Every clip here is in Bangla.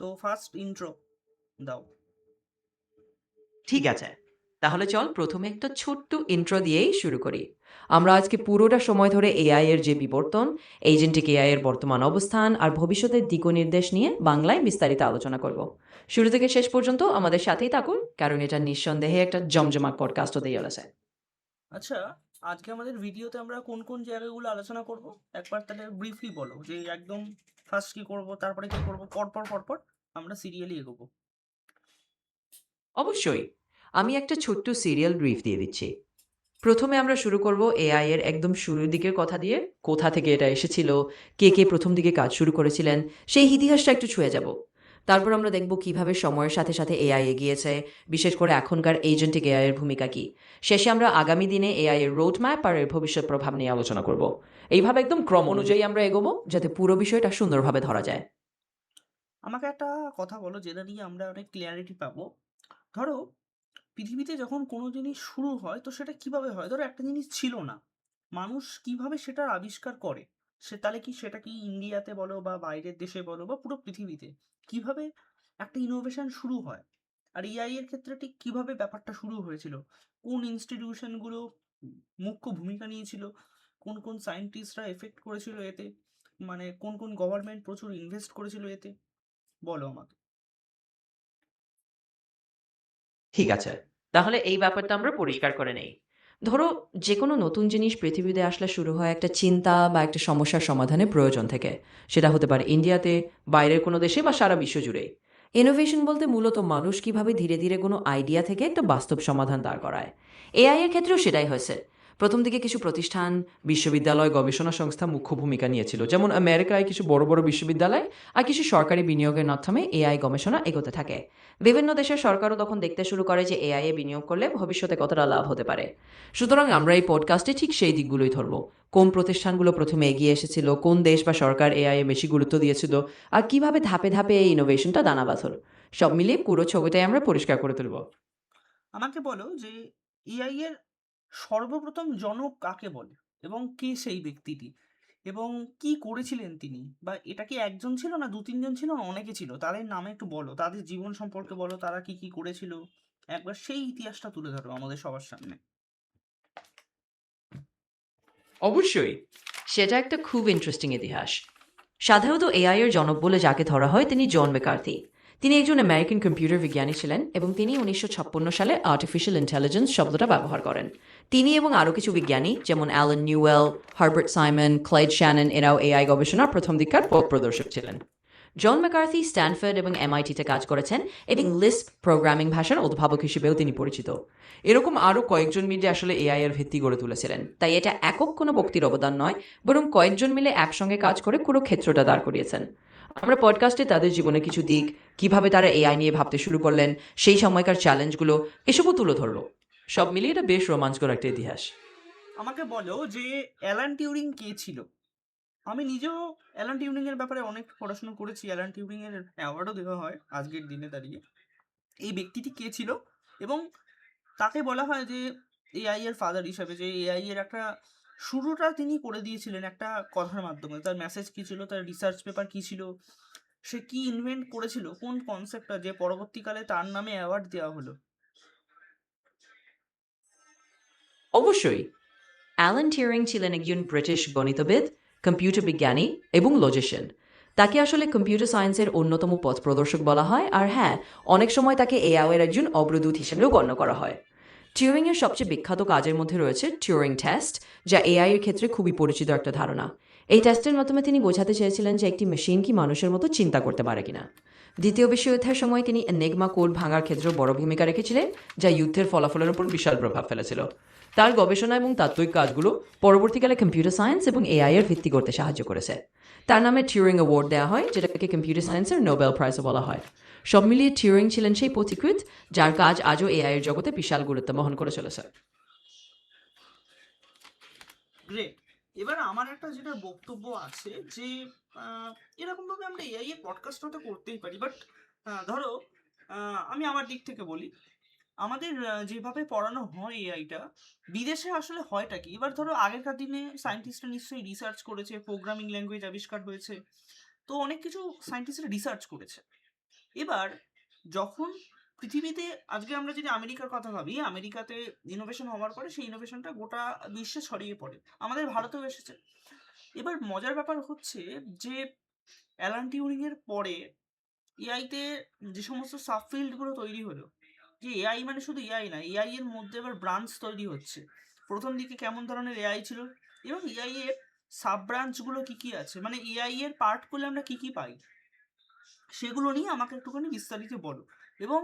তো ফার্স্ট ইন্ট্রো দাও। ঠিক আছে, তাহলে চল প্রথমে একটা ছোট্ট ইন্ট্রো দিয়েই শুরু করি। আমরা আজকে পুরোটা সময় ধরে এআই এর যে বিবর্তন, এজেন্টিক এআই এর বর্তমান অবস্থান আর ভবিষ্যতের দিকনির্দেশ নিয়ে বাংলায় বিস্তারিত আলোচনা করব। শুরু থেকে শেষ পর্যন্ত আমাদের সাথেই থাকুন, কারণ এটা নিঃসন্দেহে একটা জমজমাট পডকাস্ট হতে চলেছে। আচ্ছা, আজকে আমাদের ভিডিওতে আমরা কোন কোন জায়গাগুলো আলোচনা করব একবার তাহলে ব্রিফলি বলো, যে একদম ফার্স্ট কি করব, তারপরে কি করব, পরপর পরপর আমরা সিরিয়ালি এগোবো। অবশ্যই, আমি একটা ছোট্ট সিরিয়াল ব্রিফ দিয়ে দিচ্ছি। প্রথমে আমরা শুরু করব এআই এর একদম শুরুর দিকের কথা দিয়ে, কোথা থেকে এটা এসেছিল, কে কে প্রথম দিকে কাজ শুরু করেছিলেন, সেই ইতিহাসটা একটু ছুঁয়ে যাব। তারপর আমরা দেখব কিভাবে সময়ের সাথে সাথে এআই এগিয়েছে, বিশেষ করে এখনকার এজেন্টিক এআই এর ভূমিকা কি। শেষে আমরা আগামী দিনে এআই এর রোড ম্যাপ আর এর ভবিষ্যৎ প্রভাব নিয়ে আলোচনা করব। এইভাবে একদম ক্রম অনুযায়ী আমরা এগোবো, যাতে পুরো বিষয়টা সুন্দরভাবে ধরা যায়। আমাকে একটা কথা বলো, যেটা নিয়ে আমরা অনেক ক্লিয়ারিটি পাবো। ধরো, পৃথিবীতে যখন কোনো জিনিস শুরু হয় তো সেটা কিভাবে হয়? ধরো একটা জিনিস ছিল না, মানুষ কিভাবে সেটার আবিষ্কার করে? তাহলে কি সেটা কি ইন্ডিয়াতে বলো বা বাইরের দেশে বলো বা পুরো পৃথিবীতে কিভাবে একটা ইনোভেশন শুরু হয়? আর এআই এর ক্ষেত্রে ঠিক কিভাবে ব্যাপারটা শুরু হয়েছিল? কোন ইনস্টিটিউশনগুলো মুখ্য ভূমিকা নিয়েছিল? কোন কোন সায়েন্টিস্টরা এফেক্ট করেছিল এতে? মানে কোন কোন গভর্নমেন্ট প্রচুর ইনভেস্ট করেছিল এতে? বলো আমাকে। ঠিক আছে, তাহলে এই ব্যাপারটা আমরা পরিষ্কার করে নেই। ধরো, যে কোনো নতুন জিনিস পৃথিবীতে আসলে শুরু হয় একটা চিন্তা বা একটা সমস্যার সমাধানের প্রয়োজন থেকে। সেটা হতে পারে ইন্ডিয়াতে, বাইরের কোনো দেশে বা সারা বিশ্ব জুড়েই। ইনোভেশন বলতে মূলত মানুষ কিভাবে ধীরে ধীরে কোনো আইডিয়া থেকে একটা বাস্তব সমাধান দাঁড় করায়। এআই এর ক্ষেত্রেও সেটাই হয়েছে। প্রথম দিকে কিছু প্রতিষ্ঠান, বিশ্ববিদ্যালয়, গবেষণা সংস্থা মুখ্য ভূমিকা নিয়েছিল, যেমন আমেরিকায় কিছু বড় বড় বিশ্ববিদ্যালয় আর কিছু সরকারি বিনিয়োগের মাধ্যমে এআই গবেষণা এগোতে থাকে। বিভিন্ন দেশের সরকারও তখন দেখতে শুরু করে যে এআই এ বিনিয়োগ করলে ভবিষ্যতে কতটা লাভ হতে পারে। সুতরাং আমরা এই পডকাস্টে ঠিক সেই দিকগুলোই ধরবো। কোন প্রতিষ্ঠানগুলো প্রথমে এগিয়ে এসেছিল, কোন দেশ বা সরকার এআই এ বেশি গুরুত্ব দিয়েছিল, আর কিভাবে ধাপে ধাপে এই ইনোভেশনটা দানা বাঁধল। সব মিলিয়ে পুরো ছবিটাই আমরা পরিষ্কার করে তুলব। আমাকে বলো যে এআই এর সর্বপ্রথম জনক কাকে বলে, এবং কে সেই ব্যক্তিটি, এবং কি করেছিলেন তিনি? বা এটা কি একজন ছিল, না দু তিনজন ছিল, না অনেকে ছিল? তাদের নামে একটু বলো, তাদের জীবন সম্পর্কে বলো, তারা কি কি করেছিল। একবার সেই ইতিহাসটা তুলে ধরো আমাদের সবার সামনে। অবশ্যই, সেটা একটা খুব ইন্টারেস্টিং ইতিহাস। সাধারণত এআই এর জনক বলে যাকে ধরা হয় তিনি জন ম্যাকার্থি। তিনি একজন আমেরিকান কম্পিউটার বিজ্ঞানী ছিলেন এবং তিনি 1956 সালে আর্টিফিশিয়াল ইন্টেলিজেন্স শব্দটা ব্যবহার করেন। তিনি এবং আরও কিছু বিজ্ঞানী যেমন Allen Newell, Herbert Simon, Clyde Shannon এরাও এআই গবেষণার প্রথম দিককার পথ প্রদর্শক ছিলেন। জন ম্যাকার্থি স্ট্যানফোর্ড এবং এমআইটিতে কাজ করেছেন এবং লিস্প প্রোগ্রামিং ভাষার উদ্ভাবক হিসেবেও তিনি পরিচিত। এরকম আরও কয়েকজন মিলে আসলে এআই এর ভিত্তি গড়ে তুলেছিলেন, তাই এটা একক কোনো ব্যক্তির অবদান নয়, বরং কয়েকজন মিলে একসঙ্গে কাজ করে পুরো ক্ষেত্রটা দাঁড় করিয়েছেন। আমরা পডকাস্টে তাদের জীবনের কিছু দিক, কিভাবে তারা এআই নিয়ে ভাবতে শুরু করলেন, সেই সময়কার চ্যালেঞ্জগুলো, এসবও তুলে ধরবো। সব মিলিয়ে এটা বেশ রোমাঞ্চকর একটা ইতিহাস। আমাকে বলো যে অ্যালান টিউরিং কে ছিল? আমি নিজেও অ্যালান টিউরিং এর ব্যাপারে অনেক পড়াশোনা করেছি। অ্যালান টিউরিং এর অ্যাওয়ার্ডও দেওয়া হয় আজকের দিনে দাঁড়িয়ে। এই ব্যক্তিটি কে ছিল, এবং তাকে বলা হয় যে এআই এর ফাদার হিসাবে, যে এআই এর একটা শুরুটা তিনি করে দিয়েছিলেন একটা কথার মাধ্যমে। তার মেসেজ কী ছিল, তার রিসার্চ পেপার কী ছিল, সে কি ইনভেন্ট করেছিল, কোন কনসেপ্টটা, যে পরবর্তীকালে তার নামে অ্যাওয়ার্ড দেওয়া হলো। অবশ্যই, অ্যালান টিউরিং ছিলেন একজন ব্রিটিশ গণিতবিদ, কম্পিউটার বিজ্ঞানী এবং লজিশিয়ান। তাকে আসলে কম্পিউটার সায়েন্সের অন্যতম পথ প্রদর্শক বলা হয়, আর হ্যাঁ, অনেক সময় তাকে এআই এর একজন অগ্রদূত হিসেবেও গণ্য করা হয়। টিউরিং এর সবচেয়ে বিখ্যাত কাজের মধ্যে রয়েছে টিউরিং টেস্ট, যা এআই এর ক্ষেত্রে খুবই পরিচিত একটা ধারণা। এই টেস্টের মাধ্যমে তিনি বোঝাতে চেয়েছিলেন যে একটি মেশিন কি মানুষের মতো চিন্তা করতে পারে কিনা। দ্বিতীয় বিশ্বযুদ্ধের সময় তিনি এনিগমা কোড ভাঙার ক্ষেত্রেও বড় ভূমিকা রেখেছিলেন, যা যুদ্ধের ফলাফলের উপর বিশাল প্রভাব ফেলেছিল। তার গবেষণা এবং তাত্ত্বিক কাজগুলো পরবর্তীকালে কম্পিউটার সায়েন্স এবং এআই এর ভিত্তি করতে সাহায্য করেছে। তার নামে টিউরিং অ্যাওয়ার্ড দেওয়া হয়, যেটাকে কম্পিউটার সায়েন্সের নোবেল প্রাইজও বলা হয়। সব মিলিয়ে টিউরিং ছিলেন সেই পথিকৃৎ যার কাজ আজও এআই এর জগতে বিশাল গুরুত্ব বহন করে চলেছে। গ্রেট। এবার আমার একটা যেটা বক্তব্য আছে যে এরকম ভাবে আমরা এআই এর পডকাস্টটা তো করতেই পারি, বাট ধরো, আমি আমার দিক থেকে বলি। আমাদের যেভাবে পড়ানো হয় এআইটা, বিদেশে আসলে হয়টা কি? এবার ধরো, আগেরকার দিনে সায়েন্টিস্টরা নিশ্চয়ই রিসার্চ করেছে, প্রোগ্রামিং ল্যাঙ্গুয়েজ আবিষ্কার হয়েছে, তো অনেক কিছু সায়েন্টিস্টরা রিসার্চ করেছে। এবার যখন পৃথিবীতে আজকে আমরা যদি আমেরিকার কথা ভাবি, আমেরিকাতে ইনোভেশন হওয়ার পরে সেই ইনোভেশনটা গোটা বিশ্বে ছড়িয়ে পড়ে। আমাদের ভারতেও এসেছে। এবার মজার ব্যাপার হচ্ছে যে অ্যালান টিউরিং এর পরে এআইতে যে সমস্ত সাবফিল্ড গুলো তৈরি হলো, যে এআই মানে শুধু এআই না, এআই এর মধ্যে এবার ব্রাঞ্চ তৈরি হচ্ছে। প্রথম দিকে কেমন ধরনের এআই ছিল এবং এআই এর সাব ব্রাঞ্চ গুলো কি কি আছে, মানে এআই এর পার্ট গুলো আমরা কি কি পাই, সেগুলো নিয়ে আমাকে একটুখানি বিস্তারিত বলো। এবং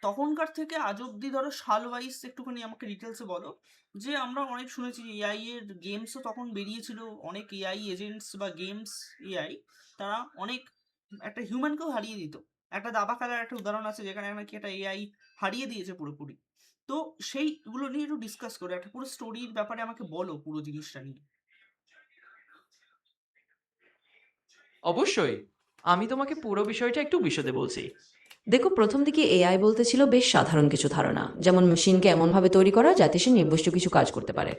তখনকার থেকে আজ অব্দি ধরো সাল ওয়াইজ একটুখানি আমাকে ডিটেলসে বলো। যে আমরা অনেক শুনেছি যে এআই এর গেমসও তখন বেরিয়েছিল, অনেক এআই এজেন্টস বা গেমস এআই, তারা অনেক একটা হিউম্যানকেও হারিয়ে দিত। একটা দাবা খেলার একটা উদাহরণ আছে যেখানে নাকি একটা এআই হারিয়ে দিয়েছে পুরোপুরি। তো সেইগুলো নিয়ে একটু ডিসকাস করে একটা পুরো স্টোরির ব্যাপারে আমাকে বলো পুরো জিনিসটা নিয়ে। অবশ্যই। আমি তোমাকে পুরো বিষয়টা একটু বিশদে বলছি। দেখো, প্রথম দিকে এআই বলতে ছিল বেশ সাধারণ কিছু ধারণা, যেমন মেশিনকে এমনভাবে তৈরি করা যাতে সে নির্দিষ্ট কিছু কাজ করতে পারে।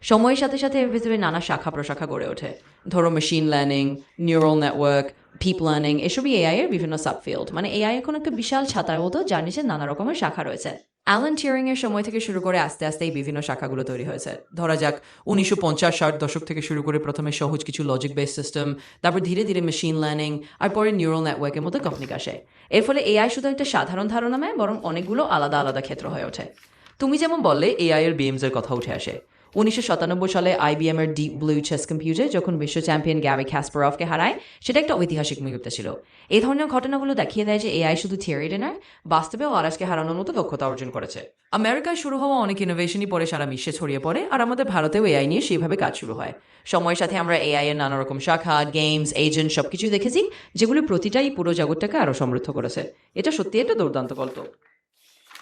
সময়ের সাথে সাথে এর ভেতরে নানা শাখা প্রশাখা গড়ে ওঠে। ধরো machine learning, neural network, deep learning, এসবই এআই এর বিভিন্ন সাবফিল্ড। মানে এআই এখন একটা বিশাল ছাতার মতো, যার নিচে নানা রকমের শাখা রয়েছে। অ্যালান টিউরিং এর সময় থেকে শুরু করে আস্তে আস্তে এই বিভিন্ন শাখাগুলো তৈরি হয়েছে। ধরা যাক 1950-60 দশক থেকে শুরু করে প্রথমে সহজ কিছু লজিক বেস সিস্টেম, তারপর ধীরে ধীরে মেশিন লার্নিং, আর পরে নিউরাল নেটওয়ার্কের মতো টেকনিক আসে। এর ফলে এআই শুধু একটা সাধারণ ধারণা নয়, বরং অনেকগুলো আলাদা আলাদা ক্ষেত্র হয়ে ওঠে। তুমি যেমন বললে, এআই এর বিএমস এর কথা উঠে আসে। 1997 সালে আইবিএম এর ডিপ ব্লু চেস কম্পিউটার যখন বিশ্ব চ্যাম্পিয়ন গ্যারি কাসপারভকে হারায়, সেটা একটা ঐতিহাসিক মুহূর্ত ছিল। এই ধরনের ঘটনাগুলো দেখিয়ে দেয় যে এআই শুধু থিওরিতে নয়, বাস্তবেও আরাজকে হারানোর মতো দক্ষতা অর্জন করেছে। আমেরিকায় শুরু হওয়া অনেক ইনোভেশনই পরে সারা বিশ্বে ছড়িয়ে পড়ে, আর আমাদের ভারতেও এআই নিয়ে সেইভাবে কাজ শুরু হয়। সময়ের সাথে আমরা এআই এর নানা রকম শাখা, গেমস, এজেন্ট সবকিছু দেখেছি, যেগুলো প্রতিটাই পুরো জগৎটাকে আরো সমৃদ্ধ করেছে। এটা সত্যি একটা দুর্দান্ত গল্প।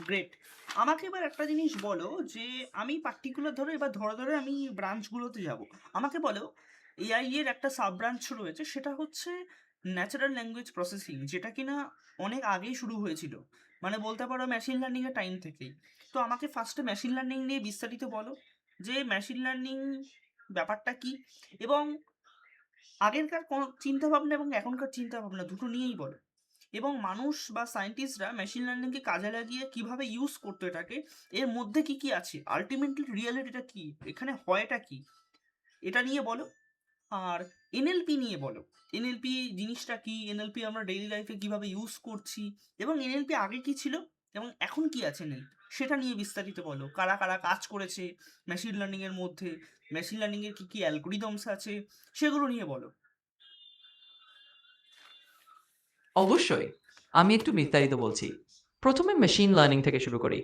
গ্রেট। আমাকে এবার একটা জিনিস বলো যে আমি পার্টিকুলার ধরো এবার ধরে ধরে আমি ব্রাঞ্চগুলোতে যাব। আমাকে বলো এআই এর একটা সাব ব্রাঞ্চ রয়েছে, সেটা হচ্ছে ন্যাচারাল ল্যাঙ্গুয়েজ প্রসেসিং, যেটা কিনা অনেক আগেই শুরু হয়েছিল, মানে বলতে পারো মেশিন লার্নিং এর টাইম থেকেই। তো আমাকে ফার্স্টে মেশিন লার্নিং নিয়ে বিস্তারিত বলো, যে মেশিন লার্নিং ব্যাপারটা কি, এবং আগেরকার চিন্তা ভাবনা এবং এখনকার চিন্তা ভাবনা দুটো নিয়েই বলো। এবং মানুষ বা সায়েন্টিস্টরা মেশিন লার্নিংকে কাজে লাগিয়ে কিভাবে ইউজ করতো এটাকে, এর মধ্যে কি কি আছে, আলটিমেটলি রিয়ালিটিটা কি, এখানে হয়টা কি, এটা নিয়ে বলো। আর এনএলপি নিয়ে বলো, এনএলপি জিনিসটা কি, এনএলপি আমরা ডেইলি লাইফে কিভাবে ইউজ করছি, এবং এনএলপি আগে কি ছিল এবং এখন কি আছে এনএলপি, সেটা নিয়ে বিস্তারিত বলো। কারা কারা কাজ করেছে মেশিন লার্নিং এর মধ্যে, মেশিন লার্নিং এর কি কি অ্যালগোরিদমস আছে, সেগুলো নিয়ে বলো। অবশ্যই। আমি একটু বিস্তারিত বলছি। প্রথমে মেশিন লার্নিং থেকে শুরু করি।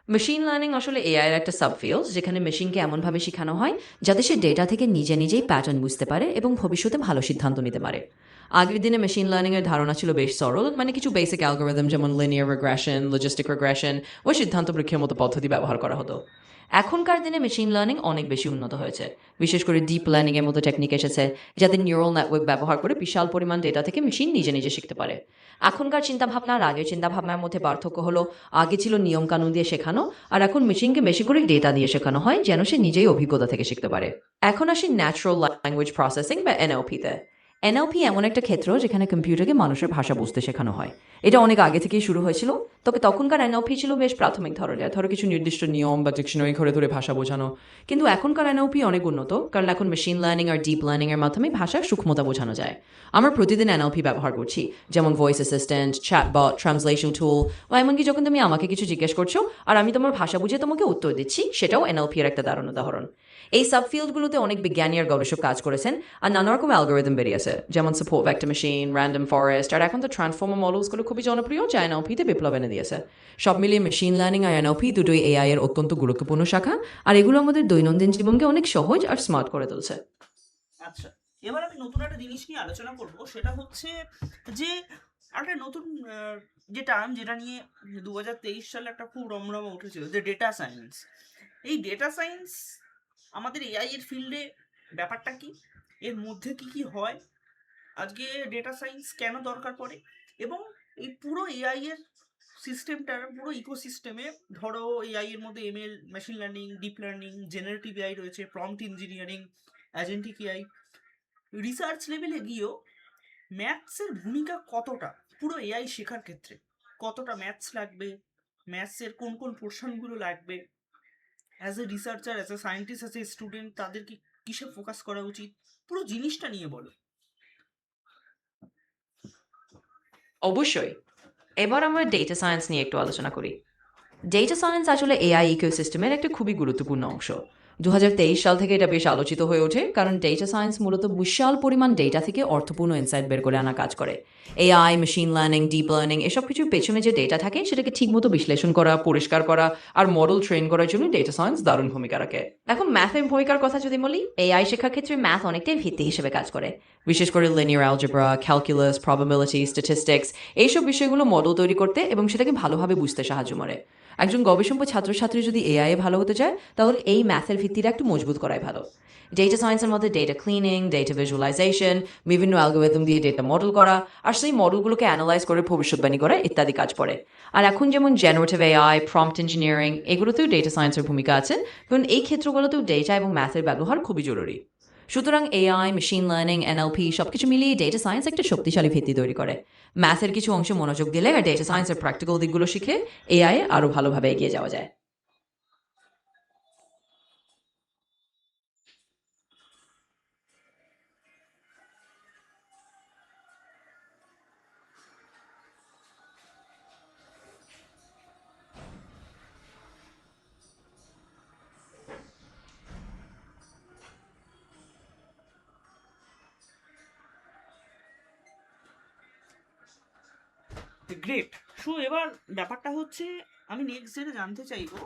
মেশিন লার্নিং আসলে এআই এর একটা সাবফিল্ড, যেখানে মেশিনকে এমনভাবে শেখানো হয় যাতে সে ডেটা থেকে নিজে নিজেই প্যাটার্ন বুঝতে পারে এবং ভবিষ্যতে ভালো সিদ্ধান্ত নিতে পারে। আগের দিনে মেশিন লার্নিং এর ধারণা ছিল বেশ সরল, মানে কিছু বেসিক অ্যালগোরিদম যেমন লিনিয়ার রিগ্রেশন, লজিস্টিক রিগ্রেশন ও সিদ্ধান্ত বৃক্ষের মতো পদ্ধতি ব্যবহার করা হতো। এখনকার দিনে মেশিন লার্নিং অনেক বেশি উন্নত হয়েছে। বিশেষ করে ডিপ লার্নিং এর মতো টেকনিক এসেছে, যাতে নিউরাল নেটওয়ার্ক ব্যবহার করে বিশাল পরিমাণ ডেটা থেকে মেশিন নিজে নিজে শিখতে পারে। এখনকার চিন্তাভাবনা আর আগের চিন্তাভাবনার মধ্যে পার্থক্য হলো, আগে ছিল নিয়ম কানুন দিয়ে শেখানো, আর এখন মেশিনকে বেশি করে ডেটা দিয়ে শেখানো হয় যেন সে নিজেই অভিজ্ঞতা থেকে শিখতে পারে। এখন আসি ন্যাচারাল ল্যাঙ্গুয়েজ প্রসেসিং বা এনএলপিতে। এনএলপি এমন একটা ক্ষেত্র যেখানে কম্পিউটারকে মানুষের ভাষা বুঝতে শেখানো হয়। এটা অনেক আগে থেকেই শুরু হয়েছিল, তবে তখনকার এনএলপি ছিল বেশ প্রাথমিক ধরনের, ধরো কিছু নির্দিষ্ট নিয়ম বা ডিকশনারি ধরে ধরে ভাষা বোঝানো। কিন্তু এখনকার এনএলপি অনেক উন্নত, কারণ এখন মেশিন লার্নিং আর ডিপ লার্নিং এর মাধ্যমে ভাষার সূক্ষ্মতা বোঝানো যায়। আমরা প্রতিদিন এনএলপি ব্যবহার করছি, যেমন ভয়েস অ্যাসিস্ট্যান্ট, চ্যাটবট, ট্রান্সলেশন টুল, বা এমনকি যখন তুমি আমাকে কিছু জিজ্ঞেস করছো আর আমি তোমার ভাষা বুঝে তোমাকে উত্তর দিচ্ছি, সেটাও এনএলপি এর একটা দারুণ উদাহরণ। এই সাবফিল্ডগুলোতে অনেক বিজ্ঞানী আর গবেষক কাজ করেছেন, আর নানা রকম অ্যালগোরিদম বেরিয়েছে, যেমন support vector machine, random forest, আর এখন তো ট্রান্সফর্মার মডেলসগুলো খুবই জনপ্রিয়, যা এনএলপিতে বিপ্লব এনে দিয়েছে। সব মিলিয়ে মেশিন লার্নিং আর এনএলপি দুটোই এআই এর অত্যন্ত গুরুত্বপূর্ণ শাখা, আর এগুলো আমাদের দৈনন্দিন জীবনকে অনেক সহজ আর স্মার্ট করে তুলছে। আচ্ছা, এবার আমি নতুন একটা জিনিস নিয়ে আলোচনা করব, সেটা হচ্ছে যে একটা নতুন যে টার্ম, যেটা নিয়ে 2023 সালে একটা খুব রমরমা উঠেছিল, যে ডেটা সায়েন্স। এই ডেটা সায়েন্স আমাদের এআই এর ফিল্ডে ব্যাপারটা কি, এর মধ্যে কি কি হয়, আজকে ডেটা সায়েন্স কেন দরকার পড়ে, এবং এই পুরো এআই এর সিস্টেমটার পুরো ইকোসিস্টেমে, ধরো এআই এর মধ্যে ML, machine learning, deep learning, generative AI রয়েছে, প্রম্পট ইঞ্জিনিয়ারিং, অ্যাজেন্টিক এআই, রিসার্চ লেভেলে গিয়েও ম্যাথসের ভূমিকা কতটা, পুরো এআই শেখার ক্ষেত্রে কতটা ম্যাথস লাগবে, ম্যাথসের কোন কোন পোর্শনগুলো লাগবে, as a researcher, as a scientist, as a student তাদেরকে কিসে ফোকাস করা উচিত, পুরো জিনিসটা নিয়ে বলো। অবশ্যই। এবার আমরা ডেটা সায়েন্স নিয়ে একটু আলোচনা করি। ডেটা সায়েন্স আসলে এআই ইকোসিস্টেমের একটা খুবই গুরুত্বপূর্ণ অংশ। 2023 সাল থেকে এটা বেশ আলোচিত হয়ে ওঠে, কারণ ডেটা সায়েন্স মূলত বিশাল পরিমাণ ডেটা থেকে অর্থপূর্ণ ইনসাইট বের করে আনা কাজ করে। AI, machine learning, deep learning এসব কিছুর পেছনে যে ডেটা থাকে সেটাকে ঠিকমতো বিশ্লেষণ করা, পরিষ্কার করা আর মডেল ট্রেন করার জন্য ডেটা সায়েন্স দারুণ ভূমিকা রাখে। এখন ম্যাথের ভূমিকার কথা যদি বলি, এআই শেখার ক্ষেত্রে ম্যাথ অনেকটাই ভিত্তি হিসেবে কাজ করে। বিশেষ করে linear algebra, calculus, probability, statistics এইসব বিষয়গুলো মডেল তৈরি করতে এবং সেটাকে ভালোভাবে বুঝতে সাহায্য করে। একজন গবেষক বা ছাত্রছাত্রী যদি এআই এ ভালো হতে চায়, তাহলে এই ম্যাথের ভিত্তিটা একটু মজবুত করাই ভালো। ডেটা সায়েন্সের মধ্যে ডেটা ক্লিনিং, ডেটা ভিজুয়ালাইজেশন, বিভিন্ন অ্যালগোরিদম দিয়ে ডেটা মডেল করা আর সেই মডেলগুলোকে অ্যানালাইজ করে ভবিষ্যৎবাণী করা ইত্যাদি কাজ পড়ে। আর এখন যেমন জেনারেটিভ এআই, প্রম্পট ইঞ্জিনিয়ারিং এগুলোতেও ডেটা সায়েন্সের ভূমিকা আছে, কারণ এই ক্ষেত্রগুলোতেও ডেটা এবং ম্যাথের ব্যবহার খুবই জরুরি। সুতরাং এআই, মেশিন লার্নিং, এনএলপি সবকিছু মিলিয়ে ডেটা সায়েন্স একটা শক্তিশালী ভিত্তি তৈরি করে। ম্যাথের কিছু অংশে মনোযোগ দিলে আর ডেটা সায়েন্সের প্র্যাকটিক্যাল দিকগুলো শিখে এআই আরো ভালোভাবে এগিয়ে যাওয়া যায়। গ্রেট। সো এবার ব্যাপারটা হচ্ছে, আমি নেক্সট যেটা জানতে চাইবো,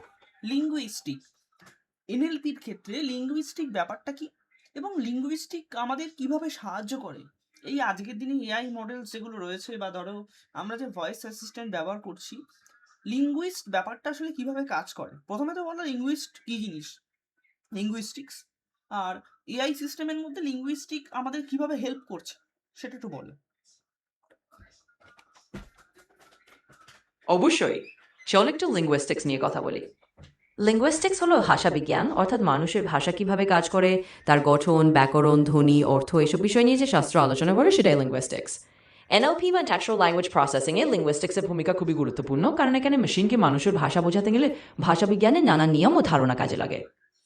লিঙ্গুইস্টিক, এনএলপির ক্ষেত্রে লিঙ্গুইস্টিক ব্যাপারটা কি, এবং লিঙ্গুইস্টিক আমাদের কিভাবে সাহায্য করে এই আজকের দিনে এআই মডেলস যেগুলো রয়েছে, বা ধরো আমরা যে ভয়েস অ্যাসিস্ট্যান্ট ব্যবহার করছি, লিঙ্গুইস্ট ব্যাপারটা আসলে কিভাবে কাজ করে। প্রথমে তো বলো লিঙ্গুইস্ট কি জিনিস, লিঙ্গুইস্টিক্স, আর এআই সিস্টেমের মধ্যে লিঙ্গুইস্টিক আমাদের কিভাবে হেল্প করছে সেটা একটু বলো। অবশ্যই। চল একটু লিঙ্গুইস্টিক্স নিয়ে কথা বলি। লিঙ্গুইস্টিক্স হলো ভাষাবিজ্ঞান, অর্থাৎ মানুষের ভাষা কিভাবে কাজ করে, তার গঠন, ব্যাকরণ, ধ্বনি, অর্থ এসব বিষয় নিয়ে যে শাস্ত্র আলোচনা করে সেটাই লিঙ্গুইস্টিক্স। এনএলপি বা ন্যাচারাল ল্যাঙ্গুয়েজ প্রসেসিংয়ে লিঙ্গুইস্টিক্সের ভূমিকা খুবই গুরুত্বপূর্ণ, কারণ এখানে মেশিনকে মানুষের ভাষা বোঝাতে গেলে ভাষাবিজ্ঞানের নানা নিয়ম ও ধারণা কাজে লাগে।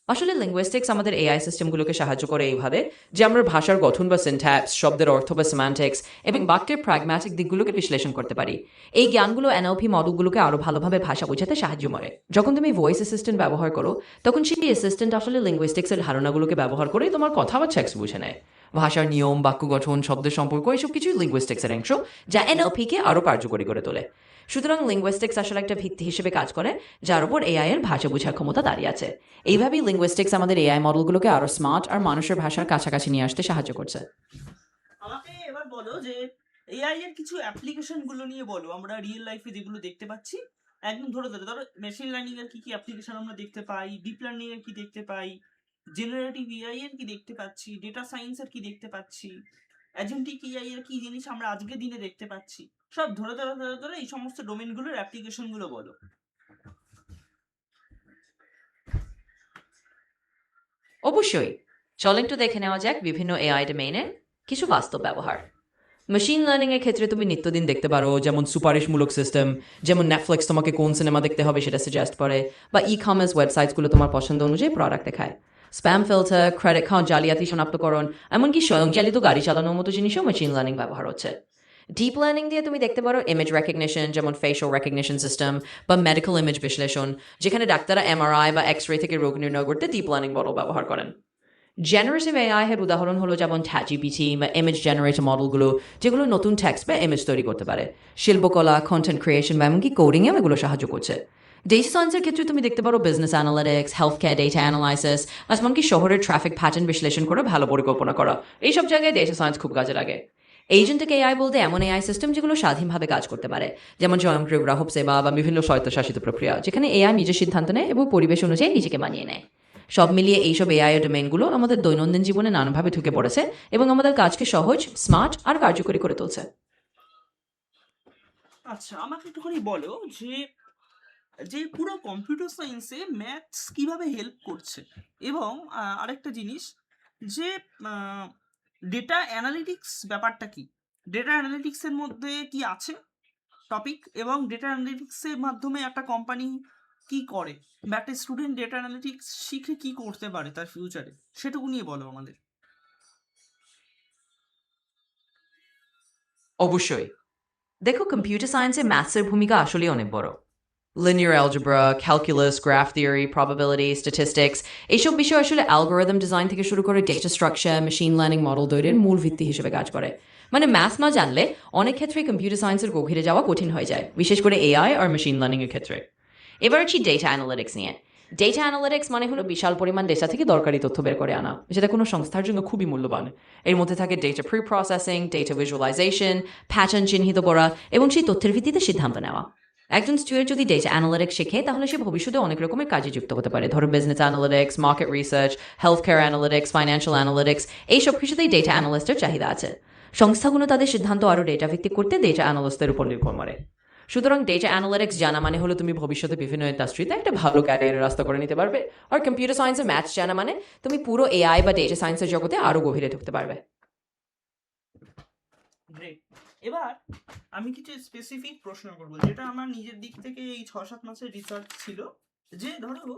আসলে লিঙ্গুইস্টিক্স আমাদের এআই সিস্টেমগুলোকে সাহায্য করে এইভাবে যে আমরা ভাষার গঠন বা সিনট্যাক্স, শব্দের অর্থ বা সিম্যান্টিক্স এবং বাক্যের প্র্যাগম্যাটিক দিকগুলোকে বিশ্লেষণ করতে পারি। এই জ্ঞানগুলো এনএলপি মডেলগুলোকে আরো ভালোভাবে ভাষা বোঝাতে সাহায্য করে। যখন তুমি ভয়েস অ্যাসিস্ট্যান্ট ব্যবহার করো, তখন সেই অ্যাসিস্ট্যান্ট আসলে লিঙ্গুইস্টিক্সের ধারণাগুলোকে ব্যবহার করে তোমার কথা বা টেক্সট বুঝে নেয়। ভাষার নিয়ম, বাক্য গঠন, শব্দের সম্পর্ক এসব কিছুই লিঙ্গুইস্টিক্সের অংশ, যা এনএলপিকে আরো কার্যকরী করে তোলে। সুতরাং লিঙ্গুইস্টিক্স আসলে একটা ভিত্তি হিসেবে কাজ করে, যার উপর এআই এর ভাষা বোঝার ক্ষমতা দাঁড়িয়ে আছে। এইভাবেই লিঙ্গুইস্টিক্স আমাদের এআই মডেলগুলোকে আরো স্মার্ট আর মানুষের ভাষার কাছাকাছি নিয়ে আসতে সাহায্য করছে। আমাকে এবার বলো যে এআই এর কিছু অ্যাপ্লিকেশন গুলো নিয়ে বলো, আমরা রিয়েল লাইফে যেগুলো দেখতে পাচ্ছি। একদম ধরে ধরে ধরো মেশিন লার্নিং এর কি কি অ্যাপ্লিকেশন আমরা দেখতে পাই, ডিপ লার্নিং এর কি দেখতে পাই, জেনারেটিভ এআই এর কি দেখতে পাচ্ছি, ডেটা সায়েন্স এর কি দেখতে পাচ্ছি, অ্যাজেন্টিক এআই এর কি জিনিস আমরা আজকের দিনে দেখতে পাচ্ছি, সব ধরে ধরে ধরে ধরে এই সমস্ত ডোমেনগুলোর অ্যাপ্লিকেশন গুলো বলো। অবশ্যই। চল একটু দেখে নেওয়া যাক বিভিন্ন এআই ডোমেইনের কিছু বাস্তব ব্যবহার। মেশিন লার্নিং এর ক্ষেত্রে তুমি নিত্যদিন দেখতে পারো যেমন সুপারিশমূলক সিস্টেম, যেমন নেটফ্লিক্স তোমাকে কোন সিনেমা দেখতে হবে সেটা সাজেস্ট করে, বা ই কমার্স ওয়েবসাইটসগুলো তোমার পছন্দ অনুযায়ী প্রোডাক্ট দেখায়। স্প্যাম ফিল্টার, ক্রেডিট কার্ড জালিয়াতি শনাক্তকরণ, এমনকি স্বয়ংচালিত গাড়ি চালানোর মতো জিনিসও মেশিন লার্নিং ব্যবহার হচ্ছে। ডিপ লার্নিং দিয়ে তুমি দেখতে পারো ইমেজ রেকগনিশন, যেমন ফেশিয়াল রেকগনিশন সিস্টেম, বা মেডিকেল ইমেজ বিশ্লেষণ, যেখানে ডাক্তাররা এমআরআই বা এক্স রে থেকে রোগ নির্ণয় করতে ডিপ লার্নিং মডেল ব্যবহার করেন। জেনারেটিভ এআই এর উদাহরণ হলো যেমন ChatGPT বা ইমেজ জেনারেটর মডেলগুলো, যেগুলো নতুন টেক্সট বা ইমেজ তৈরি করতে পারে। শিল্পকলা, কন্টেন্ট ক্রিয়েশন বা এমনকি কোডিংয়েও এগুলো সাহায্য করছে। ডেটা সায়েন্সের ক্ষেত্রে তুমি দেখতে পারো business analytics, health care data analysis, এমনকি শহরের ট্রাফিক প্যাটার্ন বিশ্লেষণ করে ভালো পরিকল্পনা করা। এইসব জায়গায় ডেটা সায়েন্স খুব কাজে লাগে। এজেন্টিক এআই বলতে এমন এআই সিস্টেম যেগুলো স্বাধীনভাবে কাজ করতে পারে, যেমন স্বয়ংক্রিয় গ্রাহক সেবা বা বিভিন্ন স্বায়ত্তশাসিত প্রক্রিয়া, যেখানে এআই নিজের সিদ্ধান্ত নেয় এবং পরিবেশ অনুযায়ী নিজেকে মানিয়ে নেয়। সব মিলিয়ে এইসব এআই ডোমেইনগুলো আমাদের দৈনন্দিন জীবনে নানাভাবে ঢুকে পড়েছে এবং আমাদের কাজকে সহজ, স্মার্ট আর কার্যকরী করে তুলছে। আচ্ছা, আমাকে একটুখানি বলো যে যে পুরো কম্পিউটার সায়েন্সে ম্যাথস কিভাবে হেল্প করছে, এবং আরেকটা জিনিস যে ডেটা অ্যানালিটিক্স ব্যাপারটা কি, ডেটা অ্যানালিটিক্সের মধ্যে কি আছে টপিক, এবং ডেটা অ্যানালিটিক্সের মাধ্যমে একটা কোম্পানি কি করে, বা একটা স্টুডেন্ট ডেটা অ্যানালিটিক্স শিখে কি করতে পারে তার ফিউচারে, সেটুকু নিয়ে বলো আমাদের। অবশ্যই। দেখো, কম্পিউটার সায়েন্সে ম্যাথসের ভূমিকা আসলেই অনেক বড়। Linear algebra, calculus, graph theory, probability, statistics এইসব বিষয় আসলে অ্যালগরিদম ডিজাইন থেকে শুরু করে data structure, machine learning model তৈরির মূল ভিত্তি হিসেবে কাজ করে। মানে ম্যাথস না জানলে অনেক ক্ষেত্রে কম্পিউটার সায়েন্সের গভীরে যাওয়া কঠিন হয়ে যায়, বিশেষ করে এআই আর মেশিন লার্নিং এর ক্ষেত্রে। এবার আসি ডেটা অ্যানালিটিক্স নিয়ে। ডেটা অ্যানালিটিক্স মানে হলো বিশাল পরিমাণ ডেটা থেকে দরকারি তথ্য বের করে আনা, যেটা কোনো সংস্থার জন্য খুবই মূল্যবান। এর মধ্যে থাকে data pre processing, data visualisation, pattern চিহ্নিত করা এবং সেই তথ্যের ভিত্তিতে সিদ্ধান্ত নেওয়া। একজন স্টুডেন্ট যদি ডেটা অ্যানালিটিক্স শেখে তাহলে সে ভবিষ্যতে অনেক রকমের কাজে যুক্ত হতে পারে। ধরো business analytics, market research, health care analytics, financial analytics, এইসব কিছুতেই ডেটা অ্যানালিস্টের চাহিদা আছে। সংস্থাগুলো তাদের সিদ্ধান্ত আরও ডেটা ভিত্তিক করতে ডেটা অ্যানালিস্টদের উপর নির্ভর করে। সুতরাং ডেটা অ্যানালিটিক্স জানা মানে হলো তুমি ভবিষ্যতে বিভিন্ন ইন্ডাস্ট্রিতে একটা ভালো ক্যারিয়ারের রাস্তা করে নিতে পারবে। আর কম্পিউটার সায়েন্সে ম্যাথস জানা মানে তুমি পুরো এআই বা ডেটা সায়েন্সের জগতে আরও গভীরে ঢুকতে পারবে। গ্রেট। এবার আমি কিছু স্পেসিফিক প্রশ্ন করবো, যেটা আমার নিজের দিক থেকে এই 6-7 মাসের রিসার্চ ছিল। যে ধরো,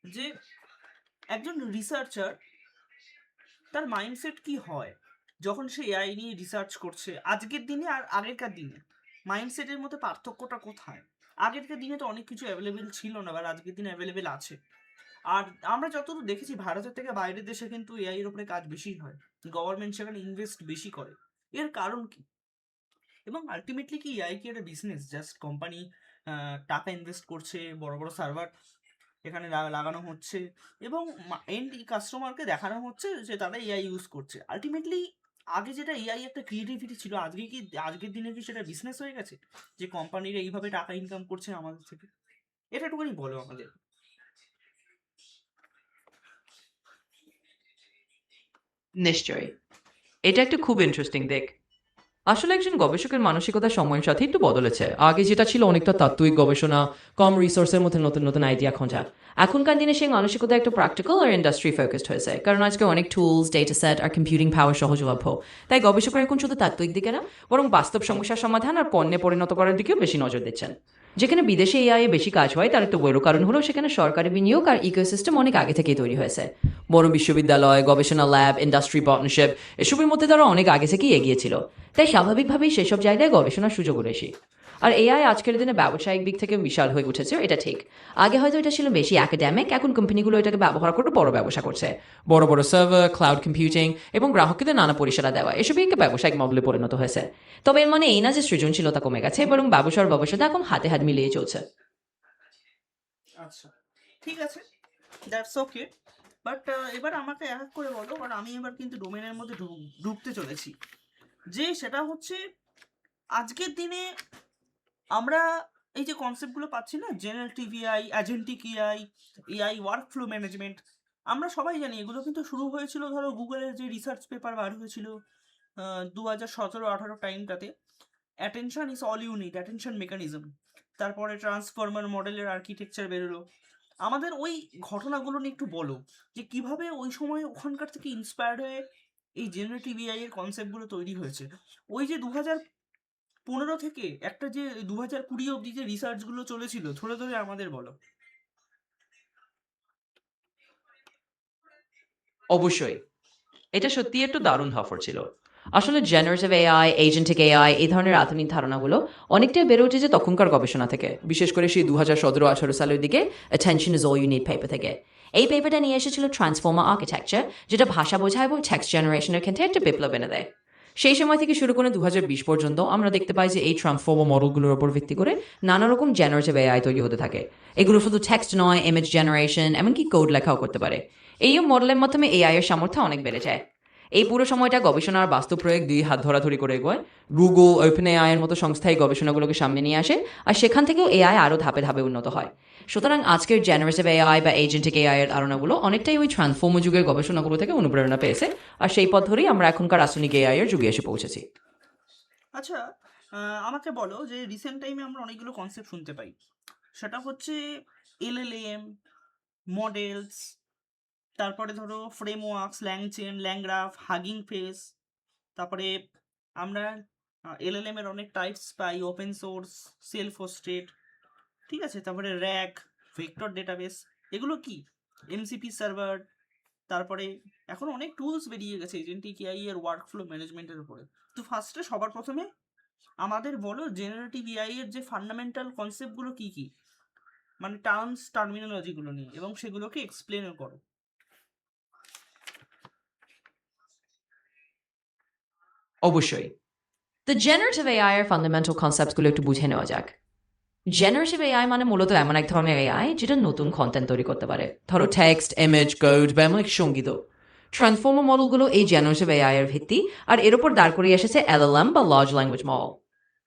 যে একজন রিসার্চার তার মাইন্ডসেট কি হয় যখন সে এআই নিয়ে রিসার্চ করছে আজকের দিনে আর আগেরকার দিনে, মাইন্ডসেটের মধ্যে পার্থক্যটা কোথায়? আগেরকার দিনে তো অনেক কিছু অ্যাভেলেবেল ছিল না, আর আজকের দিনে অ্যাভেলেবেল আছে। আর আমরা যতদূর দেখেছি ভারতের থেকে বাইরের দেশে কিন্তু এআই এর উপরে কাজ বেশি হয়, গভর্নমেন্ট সেখানে ইনভেস্ট বেশি করে। এর কারণ কি? এবং আলটিমেটলি কি এআই কি একটা বিজনেস? জাস্ট কোম্পানি টাকা ইনভেস্ট করছে, বড় বড় সার্ভার এখানে লাগানো হচ্ছে, এবং এন্ড কাস্টমারকে দেখানো হচ্ছে যে তারা এআই ইউজ করছে। আলটিমেটলি আগে যেটা এআই একটা ক্রিয়েটিভিটি ছিল, আজকে কি আজকের দিনে কি সেটা বিজনেস হয়ে গেছে, যে কোম্পানিরা এইভাবে টাকা ইনকাম করছে আমাদের থেকে? এটা একটুখানি বলো আমাদের। নিশ্চয়ই। এটা একটা খুব ইন্টারেস্টিং দিক। আসলে একজন গবেষকের মানসিকতা সময়ের সাথে একটু বদলেছে। আগে যেটা ছিল অনেকটা তাত্ত্বিক গবেষণা, কম রিসোর্সের মধ্যে নতুন নতুন আইডিয়া খোঁজা। এখনকার দিনে সেই মানসিকতা একটু প্র্যাকটিক্যাল আর ইন্ডাস্ট্রি ফোকাসড হয়েছে, কারণ আজকে অনেক টুলস, ডেটা সেট আর কম্পিউটিং পাওয়ার সহজলভ্য। তাই গবেষকরা এখন শুধু তাত্ত্বিক দিকে না, বরং বাস্তব সমস্যার সমাধান আর পণ্যে পরিণত করার দিকেও বেশি নজর দিচ্ছেন। যেখানে বিদেশে এআই এ বেশি কাজ হয় তার একটা বড় কারণ হলো সেখানে সরকারি বিনিয়োগ আর ইকোসিস্টেম অনেক আগে থেকেই তৈরি হয়েছে। বড় বিশ্ববিদ্যালয়, গবেষণা ল্যাব, ইন্ডাস্ট্রি পার্টনারশিপ এসবের মধ্যে তারা অনেক আগে থেকেই এগিয়েছিল। তাই স্বাভাবিকভাবেই সেসব জায়গায় গবেষণার সুযোগও বেশি। আর এআই আজকের দিনে ব্যবসায়িক দিক থেকে বিশাল হয়ে উঠেছে, এটা ঠিক। আগে হয়তো এটা ছিল বেশি একাডেমিক, এখন কোম্পানিগুলো এটাকে ব্যবহার করে বড় ব্যবসা করছে। বড় বড় সার্ভার, ক্লাউড কম্পিউটিং এবং গ্রাহকদের নানা পরিষেবা দেওয়া এসবই একটা ব্যবসায়িক মডেলে পরিণত হয়েছে। তবে এর মানে এই না যে সৃজনশীলতা কমে গেছে, বরং ব্যবসার ব্যবসাটা এখন হাতে হাত মিলিয়ে চলছে। আচ্ছা, ঠিক আছে, দ্যাটস ওকে। বাট এবার আমাকে এক এক করে বলো, কারণ আমি এবার কিন্তু ডোমেনের মধ্যে ঢুকতে চলেছি। যে সেটা হচ্ছে আজকের দিনে আমরা এই যে কনসেপ্টগুলো পাচ্ছি না, generative AI, agentic AI, AI workflow management, আমরা সবাই জানি এগুলো কিন্তু শুরু হয়েছিল ধরো গুগলের যে রিসার্চ পেপার বার হয়েছিল 2017-18 টাইমটাতে, attention is all you need, attention mechanism. তারপরে ট্রান্সফর্মার মডেলের আর্কিটেকচার বেরোলো। আমাদের ওই ঘটনাগুলো নিয়ে একটু বলো, যে কিভাবে ওই সময় ওখানকার থেকে ইন্সপায়ার্ড হয়ে এই জেনারেটিভ এআই এর কনসেপ্টগুলো তৈরি হয়েছে। ওই যে 2015 থেকে একটা যে 2020 অব্দি যে রিসার্চগুলো চলেছিল, ধরে ধরে আমাদের বলো। অবশ্যই। এটা সত্যিই একটু দারুণ সফর ছিল। আসলে জেনারেটিভ এআই, এজেন্টিক এআই এই ধরনের আধুনিক ধারণাগুলো অনেকটাই বেড়ে উঠেছে তখনকার গবেষণা থেকে, বিশেষ করে সেই 2017-18 সালের দিকে attention is all you need paper থেকে। এই পেপারটা নিয়ে এসেছিল ট্রান্সফর্মার আর্কিটেকচার, যেটা ভাষা বোঝায় এবং টেক্সট জেনারেশনের ক্ষেত্রে একটা বিপ্লব এনে দেয়। সেই সময় থেকে শুরু করে 2020 পর্যন্ত আমরা দেখতে পাই যে এই ট্রান্সফর্মার মডেলগুলোর উপর ভিত্তি করে নানা রকম জেনারেটিভ এআই তৈরি হতে থাকে। এগুলো শুধু টেক্সট নয়, ইমেজ জেনারেশন এমনকি কোড লেখাও করতে পারে। এই মডেলের মাধ্যমে এআই এর সামর্থ্য অনেক বেড়ে যায়। এই পুরো সময়টা গবেষণার বাস্তব প্রয়োগ দুই হাত ধরাধরি করে এগোয়। গুগল, ওপেন এআই এর মতো সংস্থা এই গবেষণাগুলোকে সামনে নিয়ে আসে, আর সেখান থেকেও এআই আরও ধাপে ধাপে উন্নত হয়। সুতরাং আজকের জেনারেটিভ এআই বা এজেন্টিক এআই এর ধারণাগুলো অনেকটাই ওই ট্রান্সফর্মার যুগের গবেষণাগুলো থেকে অনুপ্রেরণা পেয়েছে, আর সেই পথ ধরেই আমরা এখনকার আধুনিক এআই এর যুগে এসে পৌঁছেছি। আচ্ছা, আমাকে বলো যে রিসেন্ট টাইমে আমরা অনেকগুলো কনসেপ্ট শুনতে পাই, সেটা হচ্ছে এলএলএম মডেলস, তারপরে ধরো ফ্রেমওয়ার্কস, ল্যাংচেন, ল্যাংগ্রাফ, হাগিং ফেস, তারপরে আমরা এলএলএম এর অনেক টাইপস পাই, ওপেন সোর্স, সেলফ হোস্টেড, ঠিক আছে? তারপরে র্যাগ, ভেক্টর ডেটাবেস, এগুলো কি? এমসিপি সার্ভার, তারপরে এখন অনেক টুলস বেরিয়ে গেছে এজেন্টিক এআই এর ওয়ার্কফ্লো ম্যানেজমেন্টের উপরে। তো ফার্স্টে সবার প্রথমে আমাদের বলো জেনারেটিভ এআই এর যে ফান্ডামেন্টাল কনসেপ্টগুলো কি কি, মানে টার্মস টার্মিনোলজিগুলো নিয়ে, এবং সেগুলোকে এক্সপ্লেনও করো। অবশ্যই। তো জেনারেটিভ এআই এর ফান্ডামেন্টাল কনসেপ্টস গুলো একটু বুঝে নেওয়া যাক। জেনারেটিভ এআই মানে মূলত এমন এক ধরনের এআই যেটা নতুন কন্টেন্ট তৈরি করতে পারে, ধরো টেক্সট, ইমেজ, কোড বা এমন এক সঙ্গীতও। ট্রান্সফর্মার মডেলগুলো এই জেনারেটিভ এআই এর ভিত্তি, আর এর উপর দাঁড় করিয়ে এসেছে এলএলএম বা লার্জ ল্যাঙ্গুয়েজ মডেল।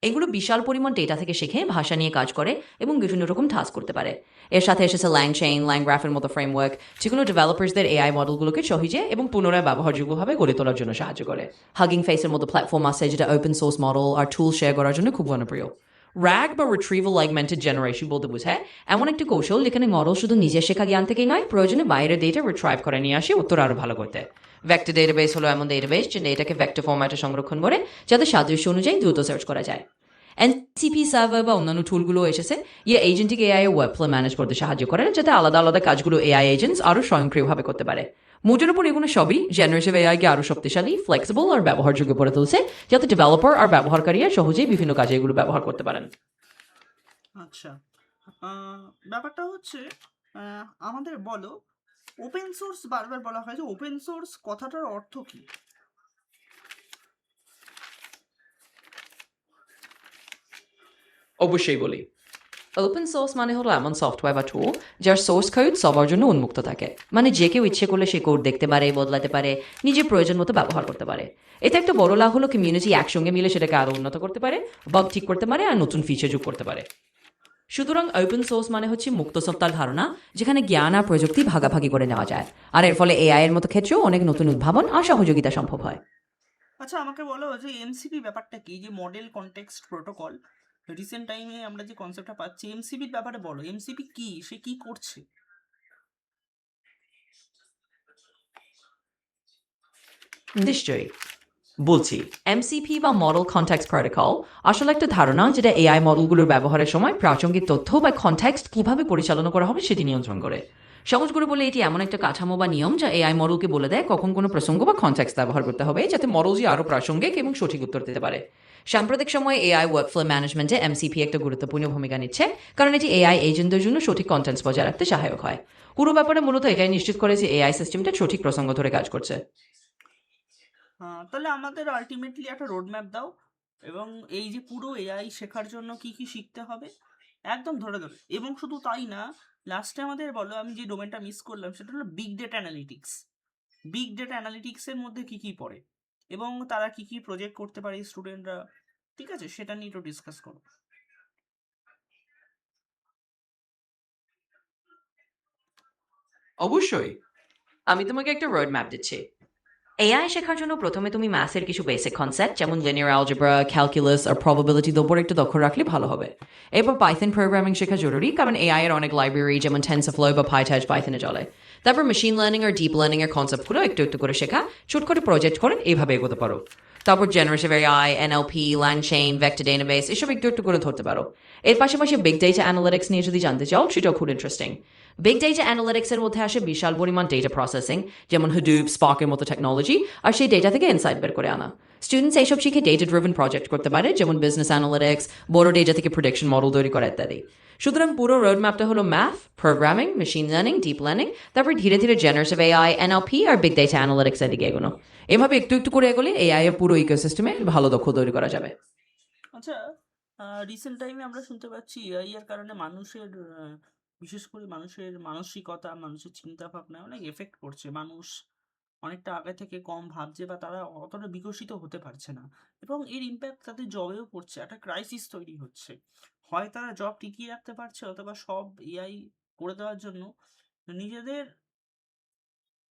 এগুলো বিশাল পরিমাণ ডেটা থেকে শিখে ভাষা নিয়ে কাজ করে এবং বিভিন্ন রকম টাস্ক করতে পারে। এর সাথে এসেছে ল্যাংচেইন, ল্যাংগ্রাফের মতো ফ্রেমওয়ার্ক, যেগুলো ডেভেলপার্সদের এআই মডেলগুলোকে সহজে এবং পুনরায় ব্যবহারযোগ্যভাবে গড়ে তোলার জন্য সাহায্য করে। হাগিং ফেসের মতো প্ল্যাটফর্ম আছে যেটা ওপেন সোর্স মডেল আর টুল শেয়ার করার জন্য খুব জনপ্রিয়। র্যাগ বা রিট্রিভাল অগমেন্টেড জেনারেশন বলতে বোঝায় এমন একটি কৌশল যেখানে মডেল শুধু নিজের শেখা জ্ঞান থেকেই নয়, প্রয়োজনে বাইরের ডেটা রিট্রাইভ করে নিয়ে আসে উত্তর আরও ভালো করতে। ভেক্টর ডেটাবেস হলো এমন ডেটাবেস যে ডেটাকে ভেক্টর ফরম্যাটে সংরক্ষণ করে, যাতে সাদৃশ্য অনুযায়ী দ্রুত সার্চ করা যায়। এনসিপি সার্ভার বা অন্যান্য টুলগুলো এসেছে ইয়ে এজেন্টিক এআই এর ওয়েবফ্লো ম্যানেজ করতে সাহায্য করে, যাতে আলাদা আলাদা কাজগুলো এআই এজেন্টস আরও স্বয়ংক্রিয়ভাবে করতে পারে। মোটের উপর এগুলো সবই জেনারেটিভ এআইকে আরও শক্তিশালী, ফ্লেক্সিবল আর ব্যবহারযোগ্য করে তুলছে, যাতে ডেভেলপার আর ব্যবহারকারীরা সহজেই বিভিন্ন কাজে এগুলো ব্যবহার করতে পারেন। আচ্ছা, ব্যাপারটা হচ্ছে, আমাদের বলো ওপেন সোর্স বারবার বলা হয়, যে ওপেন সোর্স কথাটার অর্থ কি? অবশ্যই বলি। ওপেন সোর্স মানে হলো এমন সফটওয়্যার বা টুল যার সোর্স কোড সবার জন্য উন্মুক্ত থাকে, মানে যে কেউ ইচ্ছে করলে সেই কোড দেখতে পারে, বদলাতে পারে, নিজের প্রয়োজন মতো ব্যবহার করতে পারে। এতে একটা বড় লাভ হলো কমিউনিটি একসঙ্গে মিলে সেটাকে আরো উন্নত করতে পারে, বাগ ঠিক করতে পারে আর নতুন ফিচার যোগ করতে পারে। সুতরাং ওপেন সোর্স মানে হচ্ছে মুক্ত সত্তার ধারণা, যেখানে জ্ঞান আর প্রযুক্তি ভাগাভাগি করে নেওয়া যায়, আর এর ফলে এআই এর মতো ক্ষেত্রেও অনেক নতুন উদ্ভাবন আর সহযোগিতা সম্ভব হয়। আচ্ছা, আমাকে বলো যে এমসিপি ব্যাপারটা কি, যে মডেল কনটেক্সট প্রোটোকল, রিসেন্ট টাইমে আমরা যে কনসেপ্টটা পাচ্ছি, এমসিপির ব্যাপারে বলো, এমসিপি কি, সে কি করছে? নিশ্চয়ই বলছি। এমসিপি বা মডেল কনটেক্সট প্রোটোকল আসলে একটা ধারণা যেটা এআই মডেলগুলোর ব্যবহারের সময় প্রাসঙ্গিক তথ্য বা কনটেক্সট কিভাবে পরিচালনা করা হবে সেটি নিয়ন্ত্রণ করে। সহজ করে বলে, এটি এমন একটা কাঠামো বা নিয়ম যা এআই মডেলকে বলে দেয় কখন কোনো প্রসঙ্গ বা কনটেক্সট ব্যবহার করতে হবে, যাতে মডেলটি আরও প্রাসঙ্গিক এবং সঠিক উত্তর দিতে পারে। সাম্প্রতিক সময়ে এআই ওয়ার্কফ্লো ম্যানেজমেন্টে এমসিপি একটা গুরুত্বপূর্ণ ভূমিকা নিচ্ছে, কারণ এটি এআই এজেন্টদের জন্য সঠিক কন্টেন্টস বজায় রাখতে সহায়ক হয়। পুরো ব্যাপারে মূলত এটাই নিশ্চিত করে যে এআই সিস্টেমটা সঠিক প্রসঙ্গ ধরে কাজ করছে। তাহলে আমাদের আলটিমেটলি একটা রোড ম্যাপ দাও, এবং এই যে পুরো এআই শেখার জন্য কি কি শিখতে হবে একদম ধরে ধরে। এবং শুধু তাই না, লাস্টে আমাদের বলো, আমি যে ডোমেনটা মিস করলাম সেটা হলো big data analytics. Big data অ্যানালিটিক্সের মধ্যে কি কি পড়ে, এবং তারা কি কি প্রজেক্ট করতে পারে স্টুডেন্টরা, ঠিক আছে? সেটা নিয়ে একটু ডিসকাস করো। অবশ্যই। আমি তোমাকে একটা রোড ম্যাপ দিচ্ছি। এআই শেখার জন্য প্রথমে তুমি ম্যাথের কিছু বেসিক কনসেপ্ট যেমন লিনিয়ার অ্যালজেব্রা, ক্যালকুলাস আর প্রবাবিলিটির উপর একটু দক্ষ রাখলে ভালো হবে। এরপর পাইথন প্রোগ্রামিং শেখা জরুরি, কারণ এআই এর অনেক লাইব্রেরি যেমন টেনসরফ্লো বা পাইথন পাইথনে চলে। তারপর মেশিন লার্নিং আর ডিপ লার্নিং এর কনসেপ্টগুলো একটু একটু করে শেখা, ছোট করে প্রজেক্ট করে এইভাবে এগোতে পারো। তারপর generative AI, NLP, LangChain, vector database এসব একটু একটু করে ধরতে পারো। এর পাশাপাশি বিগ ডেটা অ্যানালিটিক্স নিয়ে যদি জানতে চাও, সেটাও খুব ইন্টারেস্টিং। বিগ ডেটা অ্যানালিটিক্সের মধ্যে আসে বিশাল পরিমাণ ডেটা প্রসেসিং, যেমন হুডুপ, স্পার্কের মতো টেকনোলজি, আর সেই ডেটা থেকে ইনসাইট বের করে আনা। স্টুডেন্টস এইসব শিখে ডেটা ড্রিভেন প্রজেক্ট করতে পারে, যেমন বিজনেস অ্যানালিটিক্স, বড় ডেটা থেকে প্রেডিকশন মডেল তৈরি করা ইত্যাদি। সুতরাং পুরো রোড ম্যাপটা হলো math, programming, machine learning, deep learning, তারপর ধীরে ধীরে জেনারেটিভ এআই, এনএলপি আর বিগ ডেটা অ্যানালিটিক্স এর দিকে এগোনো। এভাবে একটু একটু করে এগোলে এআই এর পুরো ইকোসিস্টেমে ভালো দক্ষ তৈরি করা যাবে। আচ্ছা, রিসেন্ট টাইমে আমরা শুনতে পাচ্ছি এআই এর কারণে মানুষের, বিশেষ করে মানুষের মানসিকতা, মানুষের চিন্তা ভাবনা অনেক এফেক্ট পড়ছে। মানুষ অনেকটা আগে থেকে কম ভাবছে, বা তারা অতটা বিকশিত হতে পারছে না, এবং এর ইম্প্যাক্ট তাদের জবেও পড়ছে। একটা ক্রাইসিস তৈরি হচ্ছে। হয় তারা জব টিকিয়ে রাখতে পারছে, অথবা সব এআই করে দেওয়ার জন্য নিজেদের,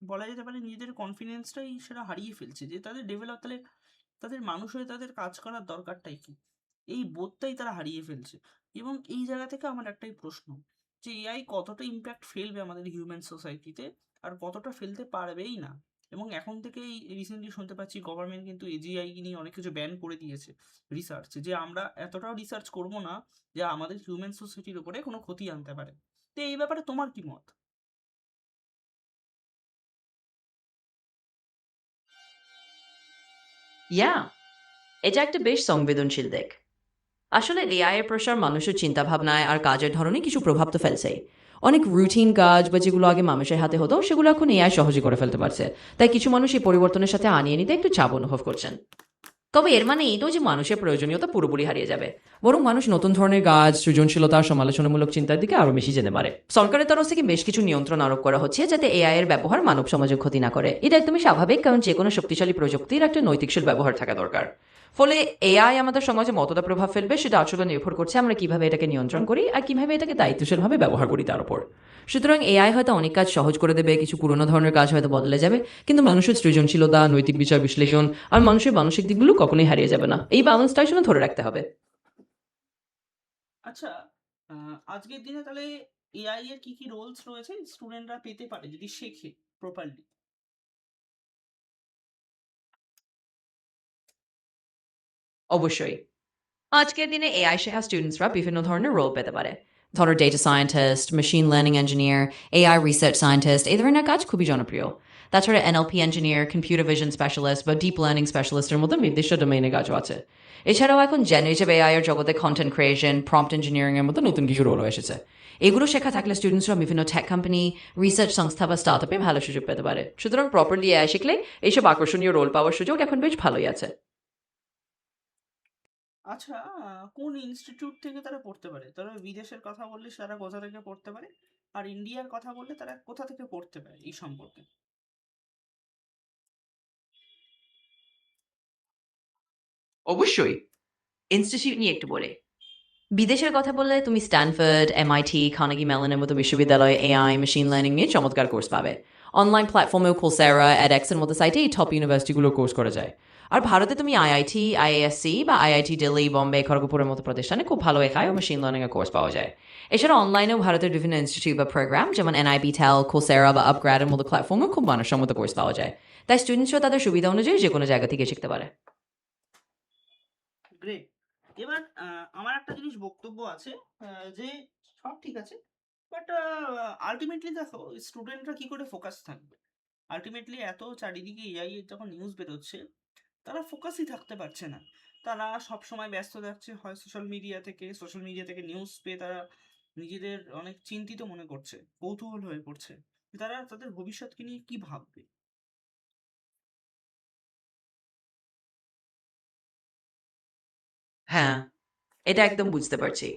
বলা যেতে পারে নিজেদের কনফিডেন্সটাই সেটা হারিয়ে ফেলছে, যে তাদের ডেভেলপ, তাহলে তাদের মানুষ হয়ে তাদের কাজ করার দরকারটাই কি, এই বোধটাই তারা হারিয়ে ফেলছে। এবং এই জায়গা থেকে আমার একটাই প্রশ্ন, যে এআই কতটা ইম্প্যাক্ট ফেলবে আমাদের হিউম্যান সোসাইটিতে, আর কতটা ফেলতে পারবেই না, এবং এখন থেকেই রিসেন্টলি শুনতে পাচ্ছি গভর্নমেন্ট কিন্তু এজিআই নিয়ে অনেক কিছু ব্যান করে দিয়েছে রিসার্চ, যে আমরা এতটাও রিসার্চ করব না যে আমাদের হিউম্যান সোসাইটির উপরে কোনো ক্ষতি আনতে পারে। তো এই ব্যাপারে তোমার কি মত? ইয়া, এটা একটা বেশ সংবেদনশীল দিক। আসলে এআই এর প্রসার মানুষের চিন্তাভাবনায় আর কাজের ধরনে কিছু প্রভাব তো ফেলছেই। অনেক রুটিন কাজ বা যেগুলো আগে মানুষের হাতে হতো সেগুলো এখন এআই সহজে করে ফেলতে পারছে। তাই কিছু মানুষ এই পরিবর্তনের সাথে আনিয়ে নিতে একটু চাপ অনুভব করছেন। তবে এর মানে এই তো যে মানুষের প্রয়োজনীয়তা পুরোপুরি হারিয়ে যাবে। বরং মানুষ নতুন ধরনের কাজ, সৃজনশীলতা আর সমালোচনামূলক চিন্তার দিকে আরো বেশি যেতে পারে। সরকারের তরফ থেকে বেশ কিছু নিয়ন্ত্রণ আরোপ করা হচ্ছে যাতে এআই এর ব্যবহার মানব সমাজের ক্ষতি না করে। এটা একদমই স্বাভাবিক, কারণ যে কোনো শক্তিশালী প্রযুক্তির একটা নৈতিকশীল ব্যবহার থাকা দরকার। ফলে এআই আমাদের সমাজে কতটা প্রভাব ফেলবে সেটা আসলে নির্ভর করছে আমরা কিভাবে এটাকে নিয়ন্ত্রণ করি আর কিভাবে এটাকে দায়িত্বশীলভাবে ব্যবহার করি তার উপর। সুতরাং এআই হয়তো অনেক কাজ সহজ করে দেবে, কিছু পুরোনো ধরনের কাজ হয়তো বদলে যাবে, কিন্তু মানুষের সৃজনশীলতা, নৈতিক বিচার বিশ্লেষণ আর মানুষের মানসিক দিকগুলো কখনোই হারিয়ে যাবে না। এই ব্যালেন্সটা আসলে ধরে রাখতে হবে। আচ্ছা, আজকের দিনে তাহলে এআই এর কি কি রোলস রয়েছে স্টুডেন্টরা পেতে পারে যদি শেখে প্রপারলি? অবশ্যই। আজকের দিনে এআই শেখা স্টুডেন্টসরা বিভিন্ন ধরনের রোল পেতে পারে। ধরো data scientist, machine learning engineer, AI research scientist, এই ধরনের কাজ খুবই জনপ্রিয়। তাছাড়া NLP engineer, computer vision specialist বা ডিপ লার্নিং স্পেশালিস্টের মতো নির্দিষ্ট ডোমেইনে কাজও আছে। এছাড়াও এখন জেনারেটিভ এআই এর জগতে কন্টেন্ট ক্রিয়েশন, প্রম্পট ইঞ্জিনিয়ারিং এর মতো নতুন কিছু রোলও এসেছে। এগুলো শেখা থাকলে স্টুডেন্টসরা বিভিন্ন টেক কোম্পানি, রিসার্চ সংস্থা বা স্টার্টআপে ভালো সুযোগ পেতে পারে। সুতরাং প্রপারলি এআই শিখলে এইসব আকর্ষণীয় রোল পাওয়ার সুযোগ এখন বেশ ভালোই আছে। আচ্ছা, কোন ইনস্টিটিউট থেকে তারা পড়তে পারে? তারা বিদেশের কথা বললে তারা কোথা থেকে পড়তে পারে? আর ইন্ডিয়ার কথা বললে তারা কোথা থেকে পড়তে পারে এই সম্পর্কে? অবশ্যই। ইনস্টিটিউট নিয়ে একটু বলি। বিদেশের কথা বললে তুমি স্ট্যানফোর্ড, এমআইটি, কার্নেগি মেলনের মতো বিশ্ববিদ্যালয়ে এআই, মেশিন লার্নিং নিয়ে চমৎকার কোর্স পাবে। অনলাইন প্ল্যাটফর্মেও কোর্সেরা, এডএক্স এর মতো সাইটে এই টপ ইউনিভার্সিটিগুলোর কোর্স করা যায়। আর ভারতে তুমি আইআইটি, আইএসসি বা আইআইটি দিল্লি, বম্বে, খড়গপুরের মতো প্রতিষ্ঠানে খুব ভালো এআই ও মেশিন লার্নিং এর কোর্স পাওয়া যায়। এছাড়া অনলাইনেও ভারতের বিভিন্ন ইনস্টিটিউট বা প্রোগ্রাম যেমন এনআইবি টেল, কোর্সেরা বা আপগ্রেডের মতো প্ল্যাটফর্মেও খুব মানসম্মত কোর্স পাওয়া যায়। তাই স্টুডেন্টসরা তাদের সুবিধা অনুযায়ী যে কোনো জায়গা থেকে শিখতে পারে। গ্রেট। এবার আমার একটা জিনিস বক্তব্য আছে, যে সব ঠিক আছে, বাট আল্টিমেটলি দেখো স্টুডেন্টরা কি করে ফোকাস থাকবে? আল্টিমেটলি এত চারিদিকে এআই এর যখন নিউজ বেরোচ্ছে, তারা ফোকাসই থাকতে পারছে না। তারা সবসময় ব্যস্ত থাকছে হয় সোশ্যাল মিডিয়া থেকে নিউজ পেয়ে তারা নিজেদের অনেক চিন্তিত মনে করছে, কৌতূহল হয়ে পড়ছে। তারা তাদের ভবিষ্যৎকে নিয়ে কি ভাববে? হ্যাঁ, এটা একদম বুঝতে পারছি।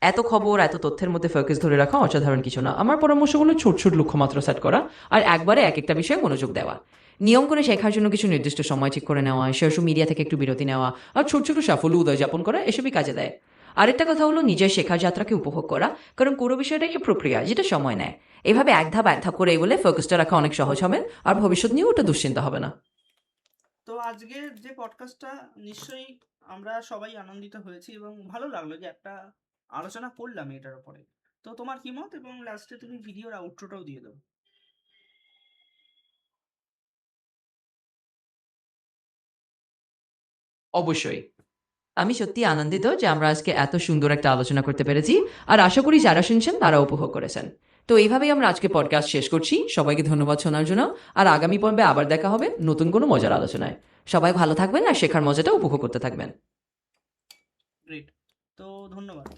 এত খবর, এত তথ্যের মধ্যে ফোকাস ধরে রাখা অসাধারণ কিছু না। আমার পরামর্শ হলো ছোট, ছোট লক্ষ্যমাত্রা সেট করা আর একবারে একেকটা বিষয়ে মনোযোগ দেওয়া। নিয়ম করে শেখার জন্য কিছু নির্দিষ্ট সময় ঠিক করে নেওয়া, সোশ্যাল মিডিয়া থেকে একটু বিরতি নেওয়া আর ছোট, ছোট সাফল্য উদযাপন করা এসবই কাজে দেয়। আরেকটা কথা হলো নিজের শেখার যাত্রাকে উপভোগ করা। কারণ পুরো বিষয়টা একটা প্রক্রিয়া যেটা সময় নেয়। এভাবে এক ধাপ করে এগোলে ফোকাসটা রাখা অনেক সহজ হবে আর ভবিষ্যৎ নিয়েও ওটা দুশ্চিন্তা হবে না। তো আজকের যে পডকাস্টটা, নিশ্চয়ই আমরা সবাই আনন্দিত হয়েছি এবং ভালো লাগলো যে একটা আলোচনা করলাম এটার উপরে। তো তোমার কি মত, এবং লাস্টে তুমি ভিডিওর আউটরোটাও দিয়ে দাও। অবশ্যই। আমি সত্যিই আনন্দিত যে আমরা আজকে এত সুন্দর একটা আলোচনা করতে পেরেছি। আর আশা করি যারা শুনছেন তারা উপভোগ করেছেন। তো এইভাবেই আমরা আজকে পডকাস্ট শেষ করছি। সবাইকে ধন্যবাদ শোনার জন্য। আর আগামী পর্বে আবার দেখা হবে নতুন কোনো মজার আলোচনায়। সবাই ভালো থাকবেন আর শেখার মজাটা উপভোগ করতে থাকবেন। গ্রেট। তো ধন্যবাদ।